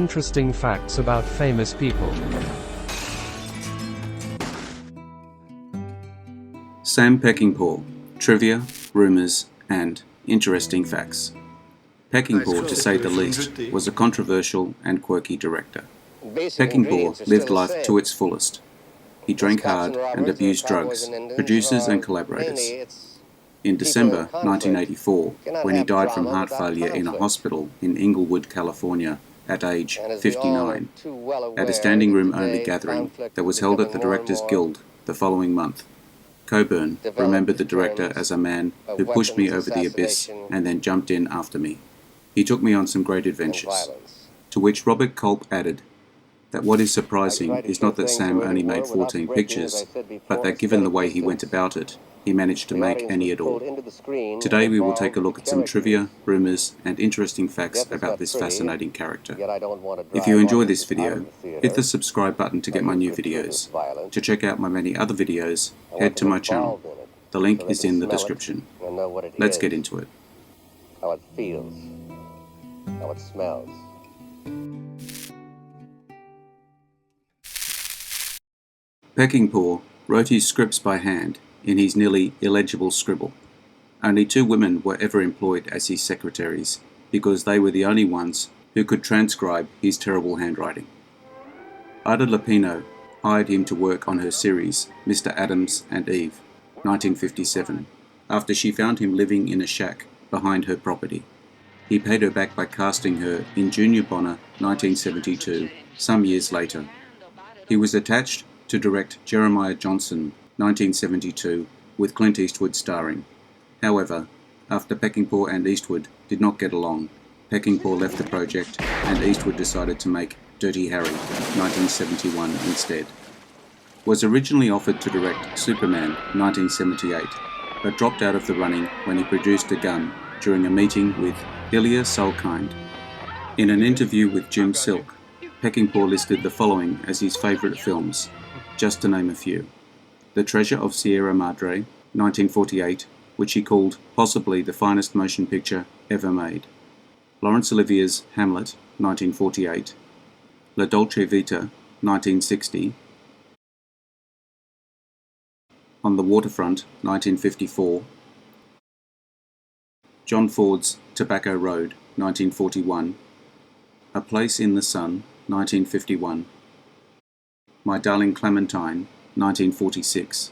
interesting facts about famous people. Sam Peckinpah, trivia, rumours and interesting facts. Peckinpah, to say the least, was a controversial and quirky director. Peckinpah lived life to its fullest. He drank hard and abused drugs, producers and collaborators. In December 1984, when he died from heart failure in a hospital in Inglewood, California, at age 59, at a standing room only gathering that was held at the Directors Guild the following month, Coburn remembered the director as a man who pushed me over the abyss and then jumped in after me. He took me on some great adventures. To which Robert Culp added that what is surprising is not that Sam only made 14 pictures, but that given the way he went about it, he managed to make any at all. Today we will take a look at some trivia, rumours and interesting facts about this fascinating character. If you enjoy this video, hit the subscribe button to get my new videos. To check out my many other videos, head to my channel. The link is in the description. Let's get into it. How it feels, how it smells. Peckinpah wrote his scripts by hand in his nearly illegible scribble. Only 2 women were ever employed as his secretaries, because they were the only ones who could transcribe his terrible handwriting. Ada Lupino hired him to work on her series, Mr. Adams and Eve, 1957, after she found him living in a shack behind her property. He paid her back by casting her in Junior Bonner, 1972, some years later. He was attached to direct Jeremiah Johnson, 1972, with Clint Eastwood starring. However, after Peckinpah and Eastwood did not get along, Peckinpah left the project and Eastwood decided to make Dirty Harry, 1971, instead. Was originally offered to direct Superman, 1978, but dropped out of the running when he produced a gun during a meeting with Ilya Salkind. In an interview with Jim Silk, Peckinpah listed the following as his favourite films, just to name a few. The Treasure of Sierra Madre, 1948, which he called possibly the finest motion picture ever made. Laurence Olivier's Hamlet, 1948. La Dolce Vita, 1960. On the Waterfront, 1954. John Ford's Tobacco Road, 1941. A Place in the Sun, 1951. My Darling Clementine, 1946.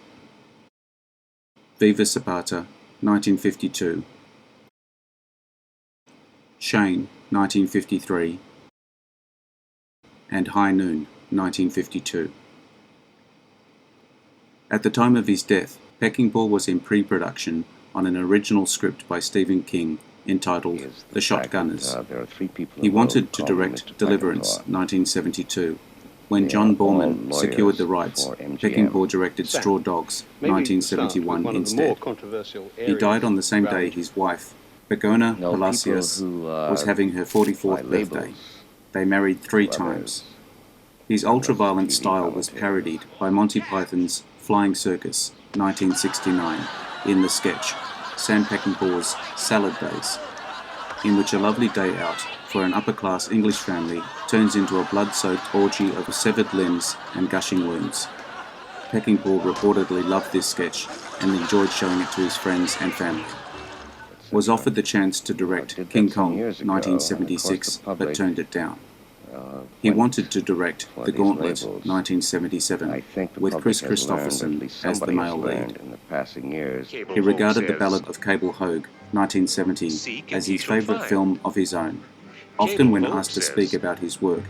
Viva Zapata, 1952. Shane, 1953. And High Noon, 1952. At the time of his death, Peckinpah was in pre-production on an original script by Stephen King entitled The Shotgunners. He wanted to direct Deliverance, 1972. When John Borman secured the rights, Peckinpah directed Straw Dogs, 1971, instead. He died on the same day his wife, Begoña Palacios, was having her 44th birthday. They married 3 times. His ultra-violent style was parodied by Monty Python's Flying Circus, 1969, in the sketch Sam Peckinpah's Salad Days, in which a lovely day out for an upper-class English family turns into a blood-soaked orgy of severed limbs and gushing wounds. Peckinpah reportedly loved this sketch and enjoyed showing it to his friends and family. Was offered the chance to direct King Kong, 1976, but turned it down. He wanted to direct The Gauntlet, 1977, with Chris Christopherson as the male lead. He regarded The Ballad of Cable Hogue, 1970, as his favourite film of his own. Often when asked to speak about his work,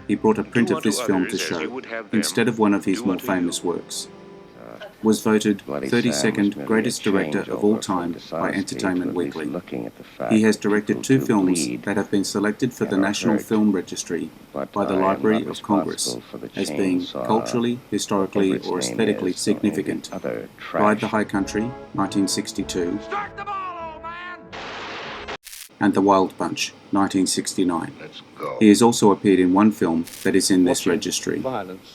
he brought a print of this film to show, instead of one of his more famous works. Was voted 32nd greatest director of all time by Entertainment Weekly. He has directed 2 films that have been selected for the National Film Registry by the Library of Congress as being culturally, historically or aesthetically significant. Ride the High Country, 1962, and The Wild Bunch, 1969. He has also appeared in one film that is in this registry,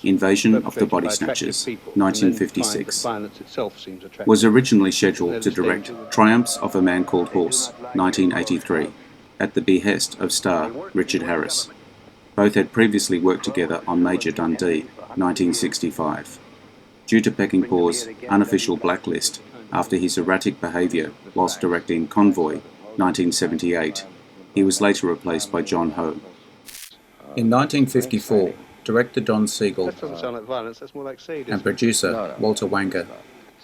Invasion of the Body Snatchers, 1956. Was originally scheduled to direct Triumphs of a Man Called Horse, 1983, at the behest of star Richard Harris. Both had previously worked together on Major Dundee, 1965. Due to Peckinpah's unofficial blacklist after his erratic behaviour whilst directing Convoy, 1978, he was later replaced by John Ho. In 1954, director Don Siegel and producer Walter Wanger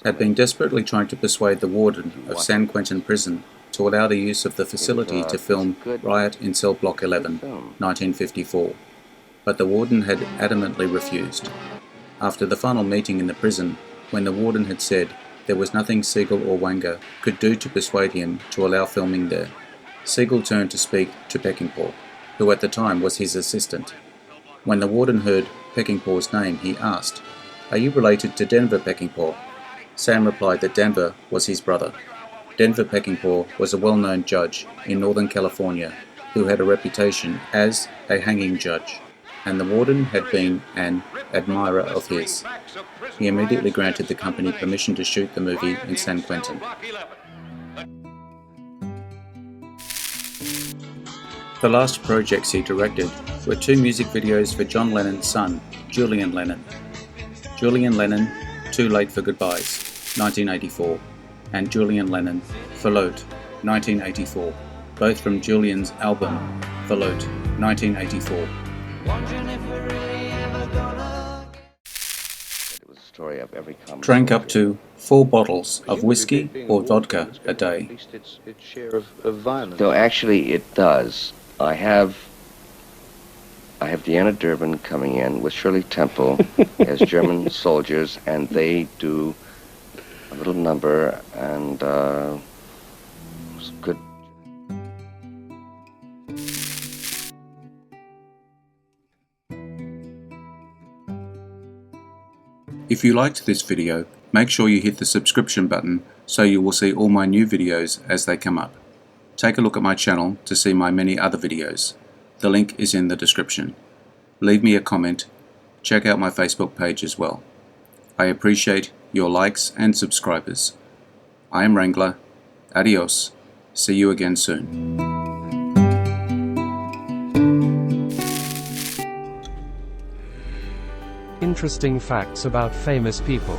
had been desperately trying to persuade the warden of San Quentin Prison to allow the use of the facility to film Riot in Cell Block 11, 1954, but the warden had adamantly refused. After the final meeting in the prison, when the warden had said there was nothing Siegel or Wanger could do to persuade him to allow filming there, Siegel turned to speak to Peckinpah, who at the time was his assistant. When the warden heard Peckinpah's name, he asked, "Are you related to Denver Peckinpah?" Sam replied that Denver was his brother. Denver Peckinpah was a well-known judge in Northern California who had a reputation as a hanging judge, and the warden had been an admirer of his. He immediately granted the company permission to shoot the movie in San Quentin. The last projects he directed were 2 music videos for John Lennon's son, Julian Lennon. Julian Lennon, Too Late for Goodbyes, 1984, and Julian Lennon, Float, 1984, both from Julian's album, Float, 1984. Drank up to 4 bottles of whiskey or vodka a day. No, actually it does. I have Deanna Durbin coming in with Shirley Temple as German soldiers, and they do a little number, and it's good. If you liked this video, make sure you hit the subscription button so you will see all my new videos as they come up. Take a look at my channel to see my many other videos. The link is in the description. Leave me a comment. Check out my Facebook page as well. I appreciate your likes and subscribers. I am Wrangler. Adios. See you again soon. Interesting facts about famous people.